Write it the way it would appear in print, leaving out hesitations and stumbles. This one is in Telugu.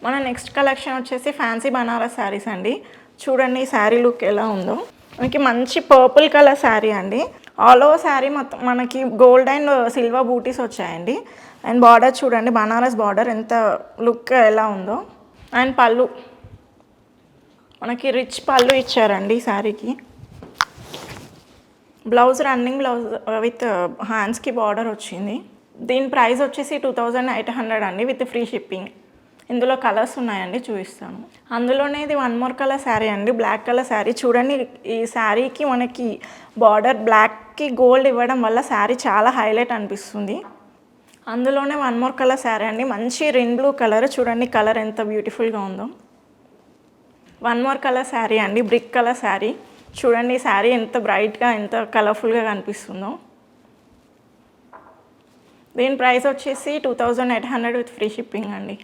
మన నెక్స్ట్ కలెక్షన్ వచ్చేసి ఫ్యాన్సీ బనారస్ శారీస్ అండి. చూడండి ఈ శారీ లుక్ ఎలా ఉందో. మనకి మంచి పర్పుల్ కలర్ శారీ అండి. ఆల్ ఓవర్ శారీ మొత్తం మనకి గోల్డ్ అండ్ సిల్వర్ బూటీస్ వచ్చాయండి. అండ్ బార్డర్ చూడండి, బనారస్ బార్డర్ ఎంత లుక్ ఎలా ఉందో. అండ్ పళ్ళు మనకి రిచ్ పళ్ళు ఇచ్చారండి ఈ శారీకి. బ్లౌజ్ రన్నింగ్ బ్లౌజ్ విత్ హ్యాండ్స్కి బార్డర్ వచ్చింది. దీని ప్రైస్ వచ్చేసి 2800 అండి విత్ ఫ్రీ షిప్పింగ్. ఇందులో కలర్స్ ఉన్నాయండి, చూపిస్తాను. అందులోనే ఇది వన్ మోర్ కలర్ శారీ అండి, బ్లాక్ కలర్ శారీ. చూడండి ఈ శారీకి మనకి బార్డర్ బ్లాక్కి గోల్డ్ ఇవ్వడం వల్ల శారీ చాలా హైలైట్ అనిపిస్తుంది. అందులోనే వన్ మోర్ కలర్ శారీ అండి, మంచి రెయిన్ బ్లూ కలర్. చూడండి కలర్ ఎంత బ్యూటిఫుల్గా ఉందో. వన్ మోర్ కలర్ శారీ అండి, బ్రిక్ కలర్ శారీ. చూడండి ఈ శారీ ఎంత బ్రైట్గా ఎంత కలర్ఫుల్గా కనిపిస్తుందో. దీని ప్రైస్ వచ్చేసి 2800 విత్ ఫ్రీ షిప్పింగ్ అండి.